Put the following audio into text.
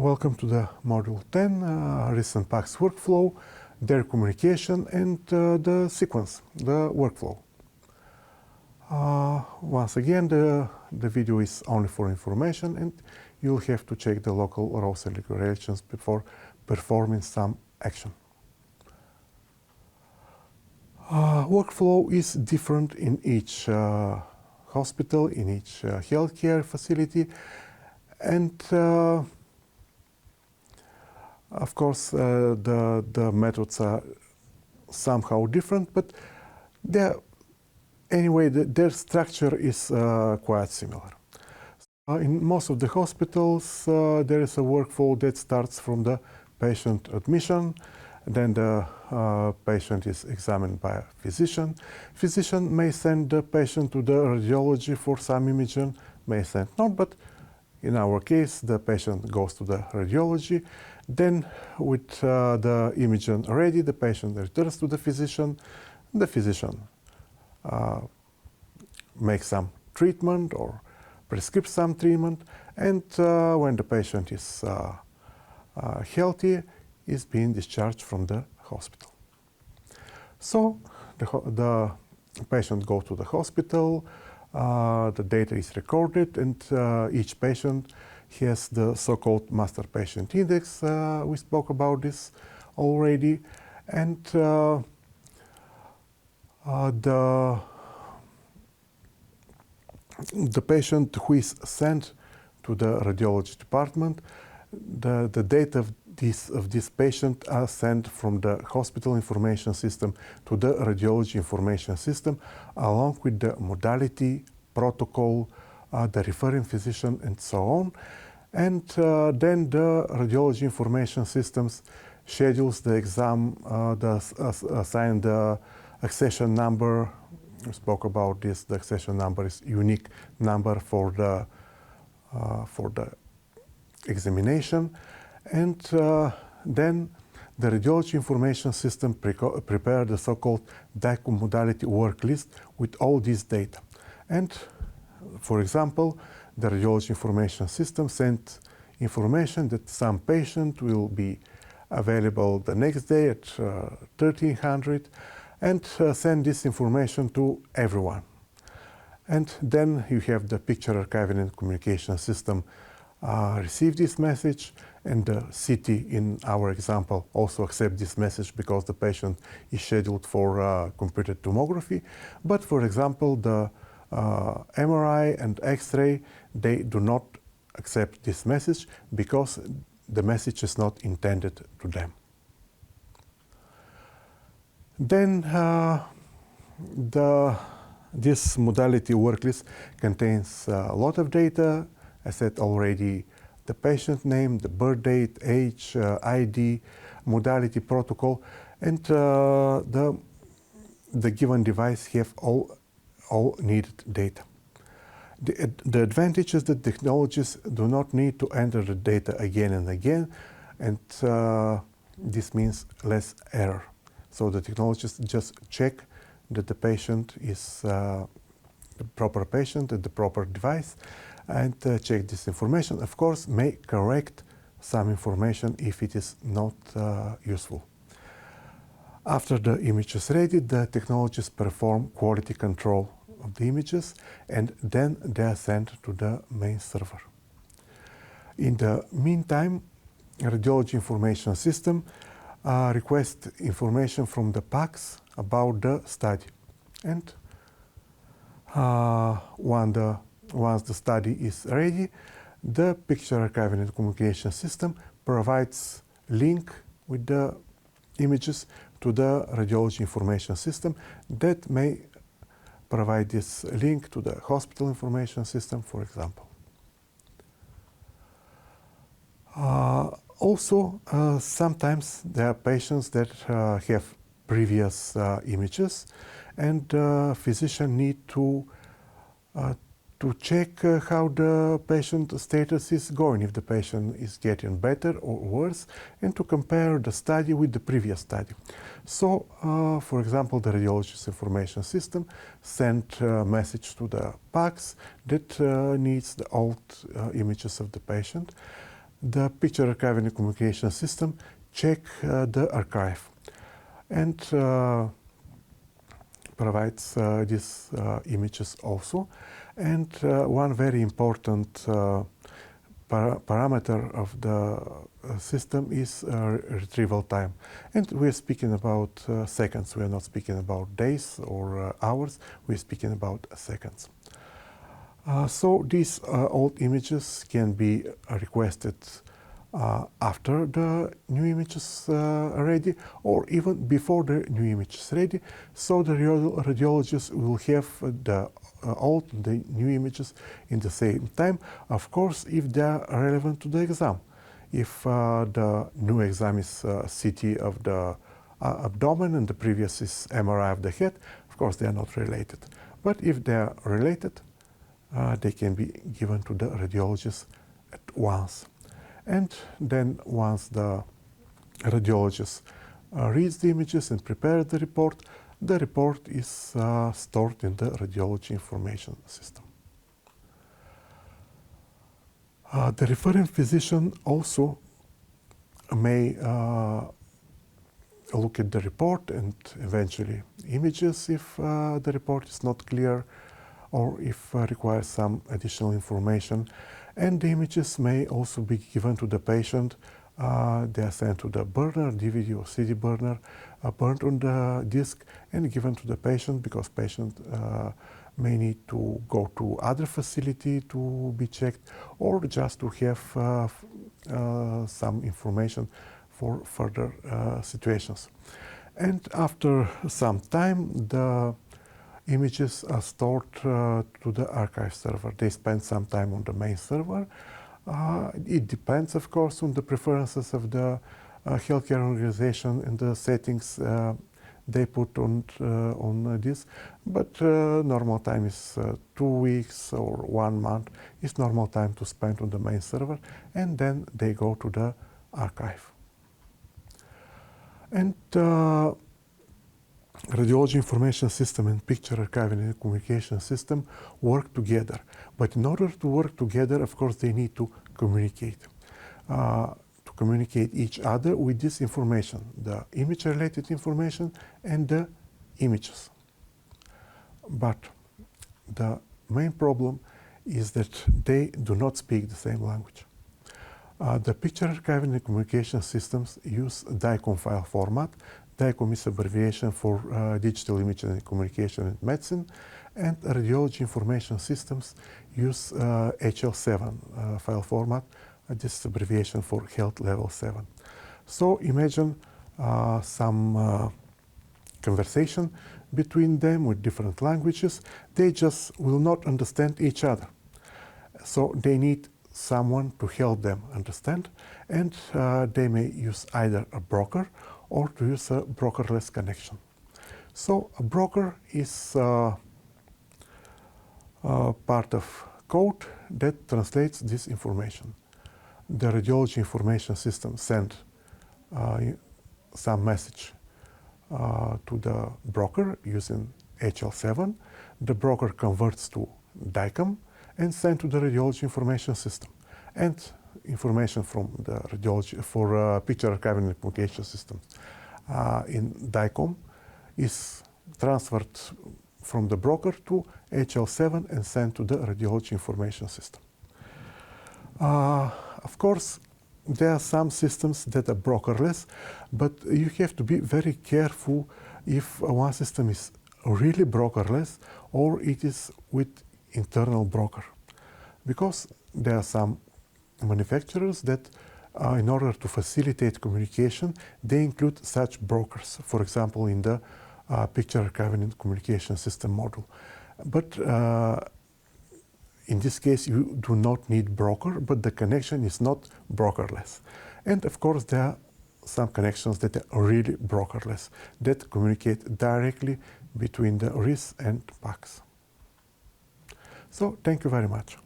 Welcome to the Module 10, RIS and PACS workflow, their communication, and the sequence, the workflow. Once again, the video is only for information, and you'll have to check the local roles and regulations before performing some action. Workflow is different in each hospital, in each healthcare facility, and of course, the methods are somehow different, but anyway, their structure is quite similar. In most of the hospitals, there is a workflow that starts from the patient admission. Then the patient is examined by a physician. Physician may send the patient to the radiology for some imaging, may send not, but in our case, the patient goes to the radiology. Then, with the imaging ready, the patient returns to the physician. The physician makes some treatment or prescribes some treatment. And when the patient is healthy, is being discharged from the hospital. So the patient goes to the hospital. The data is recorded, and each patient has the so-called master patient index. We spoke about this already. And the patient who is sent to the radiology department, the data of this patient are sent from the hospital information system to the radiology information system, along with the modality, protocol, the referring physician, and so on. And then the radiology information systems schedules the exam, assign the accession number. We spoke about this. The accession number is unique number for the examination. And then the radiology information system prepare the so-called DICOM modality work list with all this data. And for example, the radiology information system sent information that some patient will be available the next day at 1300, and send this information to everyone. And then you have the picture archiving and communication system receive this message, and the CT in our example also accept this message because the patient is scheduled for computed tomography. But for example, the MRI and X-ray, they do not accept this message because the message is not intended to them. Then this modality work list contains a lot of data. I said already the patient name, the birth date, age, ID, modality, protocol, and the given device have all needed data. The advantage is that technologists do not need to enter the data again and again, and this means less error. So the technologists just check that the patient is the proper patient at the proper device, and check this information. Of course, may correct some information if it is not useful. After the image is ready, the technologists perform quality control of the images, and then they are sent to the main server. In the meantime, radiology information system requests information from the PACS about the study. And once the study is ready, the picture archiving and communication system provides link with the images to the radiology information system that may provide this link to the hospital information system, for example. Also, sometimes there are patients that have previous images, and the physician need to check how the patient status is going, if the patient is getting better or worse, and to compare the study with the previous study. So, for example, the radiologist information system sent a message to the PACS that needs the old images of the patient. the picture archiving and communication system check the archive and provides these images also. And one very important parameter of the system is retrieval time. And we're speaking about seconds. We're not speaking about days or hours. We're speaking about seconds. So these old images can be requested after the new images are ready, or even before the new image is ready. So the radiologist will have the old and the new images in the same time, of course, if they are relevant to the exam. If the new exam is CT of the abdomen and the previous is MRI of the head, of course they are not related. But if they are related, they can be given to the radiologist at once. And then once the radiologist reads the images and prepares the report is stored in the radiology information system. The referring physician also may look at the report and eventually images if the report is not clear or if requires some additional information. And the images may also be given to the patient. They are sent to the burner, DVD or CD burner, burned on the disk and given to the patient, because patient may need to go to other facility to be checked, or just to have some information for further situations. And after some time, the images are stored to the archive server. They spend some time on the main server. It depends, of course, on the preferences of the healthcare organization and the settings they put on this. But normal time is 2 weeks or 1 month is normal time to spend on the main server, and then they go to the archive. And radiology information system and picture archiving and communication system work together. But in order to work together, of course, they need to communicate. To communicate each other with this information, the image-related information and the images. But the main problem is that they do not speak the same language. The picture archiving and communication systems use DICOM file format. DICOM is abbreviation for digital imaging and communication in medicine, and radiology information systems use HL7 file format. This is abbreviation for health level 7. So imagine some conversation between them with different languages. They just will not understand each other. So they need someone to help them understand, and they may use either a broker or to use a brokerless connection. So a broker is part of code that translates this information. The radiology information system sends some message to the broker using HL7. The broker converts to DICOM and sends to the radiology information system. And information from the radiology for picture archiving and communication systems in DICOM is transferred from the broker to HL7 and sent to the radiology information system. Of course, there are some systems that are brokerless, but you have to be very careful if one system is really brokerless or it is with internal broker. Because there are some manufacturers that, in order to facilitate communication, they include such brokers, for example, in the picture archiving and communication system module. But in this case, you do not need broker, but the connection is not brokerless. And of course, there are some connections that are really brokerless, that communicate directly between the RIS and PACS. So, thank you very much.